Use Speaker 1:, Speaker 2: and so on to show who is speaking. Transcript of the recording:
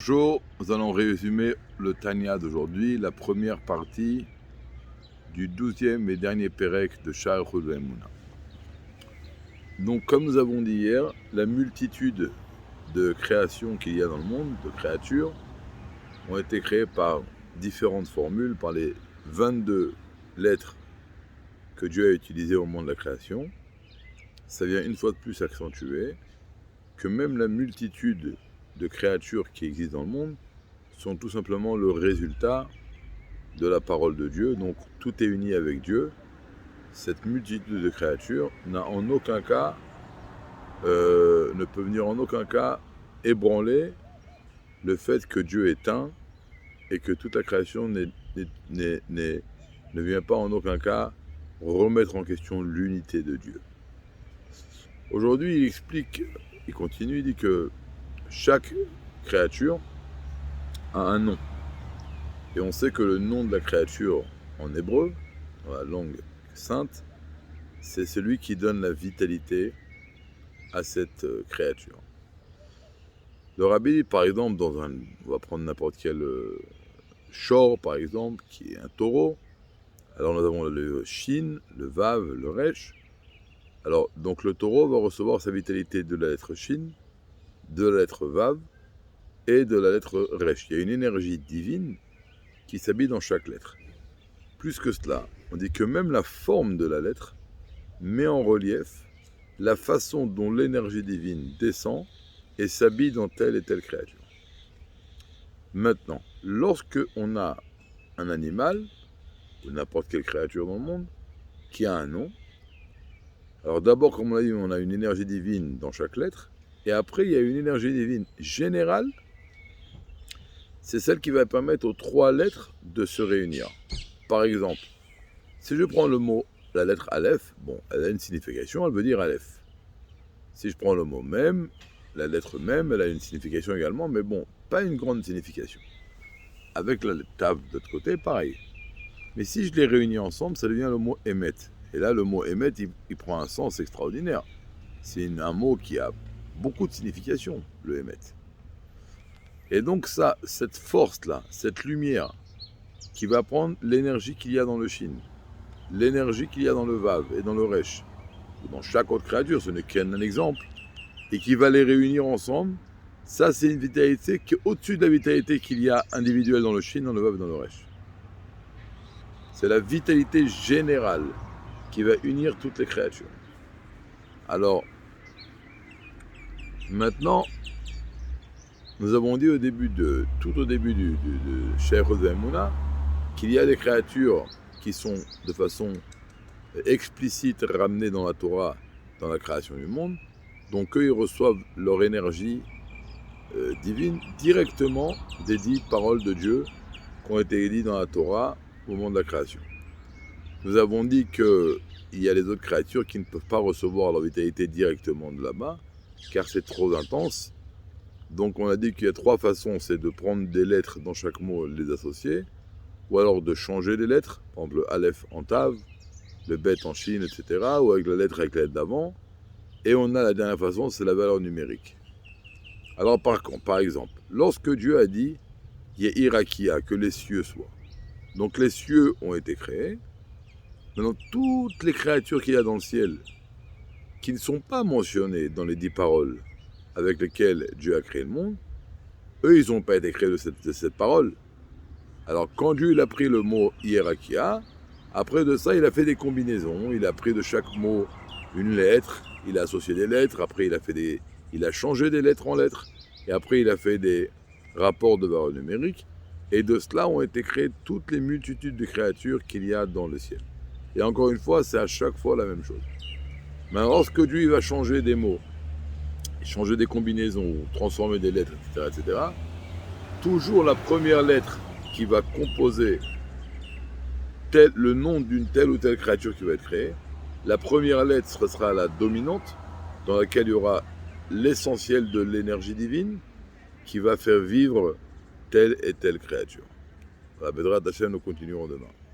Speaker 1: Bonjour, nous allons résumer le Tanya d'aujourd'hui, la première partie du 12e et dernier Pérec de Sha'ar Emunah. Donc, comme nous avons dit hier, la multitude de créations qu'il y a dans le monde, de créatures, ont été créées par différentes formules, par les 22 lettres que Dieu a utilisées au moment de la création. Ça vient une fois de plus accentuer que même la multitude de créatures qui existent dans le monde sont tout simplement le résultat de la parole de Dieu. Donc tout est uni avec Dieu. Cette multitude de créatures n'a en aucun cas, ne peut venir en aucun cas ébranler le fait que Dieu est un et que toute la création ne vient pas en aucun cas remettre en question l'unité de Dieu. Aujourd'hui, il explique, il continue, il dit que chaque créature a un nom. Et on sait que le nom de la créature en hébreu, dans la langue sainte, c'est celui qui donne la vitalité à cette créature. Le rabbi, par exemple, on va prendre n'importe quel shor, par exemple, qui est un taureau. Alors nous avons le shin, le vav, le resh. Alors, donc le taureau va recevoir sa vitalité de la lettre shin, de la lettre vav et de la lettre resh. Il y a une énergie divine qui s'habille dans chaque lettre. Plus que cela, on dit que même la forme de la lettre met en relief la façon dont l'énergie divine descend et s'habille dans telle et telle créature. Maintenant, lorsque on a un animal, ou n'importe quelle créature dans le monde, qui a un nom, alors d'abord, comme on l'a dit, on a une énergie divine dans chaque lettre, et après, il y a une énergie divine générale, c'est celle qui va permettre aux trois lettres de se réunir. Par exemple, si je prends le mot, la lettre Aleph, bon, elle a une signification, elle veut dire Aleph. Si je prends le mot même, la lettre même, elle a une signification également, mais bon, pas une grande signification. Avec la lettre Tav de l'autre côté, pareil. Mais si je les réunis ensemble, ça devient le mot Emet. Et là, le mot Emet, il prend un sens extraordinaire. C'est un mot qui a beaucoup de signification, le Emet. Et donc ça, cette force-là, cette lumière, qui va prendre l'énergie qu'il y a dans le Shin, l'énergie qu'il y a dans le Vav et dans le Resh, ou dans chaque autre créature, ce n'est qu'un exemple, et qui va les réunir ensemble, ça c'est une vitalité qui est au-dessus de la vitalité qu'il y a individuelle dans le Shin, dans le Vav et dans le Resh. C'est la vitalité générale qui va unir toutes les créatures. Alors, maintenant, nous avons dit tout au début de Sha'ar Emunah, qu'il y a des créatures qui sont de façon explicite ramenées dans la Torah, dans la création du monde, donc eux ils reçoivent leur énergie divine directement des 10 paroles de Dieu qui ont été dites dans la Torah au moment de la création. Nous avons dit qu'il y a les autres créatures qui ne peuvent pas recevoir leur vitalité directement de là-bas, car c'est trop intense. Donc on a dit qu'il y a trois façons, c'est de prendre des lettres dans chaque mot, les associer, ou alors de changer les lettres, par exemple le Aleph en Tav, le Bet en Shin, etc., ou avec la lettre d'avant. Et on a la dernière façon, c'est la valeur numérique. Alors par exemple, lorsque Dieu a dit « Yehirakia », que les cieux soient, donc les cieux ont été créés. Maintenant, toutes les créatures qu'il y a dans le ciel, qui ne sont pas mentionnées dans les 10 paroles avec lesquelles Dieu a créé le monde, eux, ils n'ont pas été créés de cette parole. Alors, quand Dieu il a pris le mot hiérakia, après de ça, il a fait des combinaisons. Il a pris de chaque mot une lettre, il a associé des lettres, après il a changé des lettres en lettres, et après il a fait des rapports de valeurs numériques, et de cela ont été créées toutes les multitudes de créatures qu'il y a dans le ciel. Et encore une fois, c'est à chaque fois la même chose. Mais lorsque Dieu il va changer des mots, changer des combinaisons, transformer des lettres, etc., toujours la première lettre qui va composer le nom d'une telle ou telle créature qui va être créée, la première lettre sera la dominante, dans laquelle il y aura l'essentiel de l'énergie divine qui va faire vivre telle et telle créature. La Bédrat Hachem, nous continuerons demain.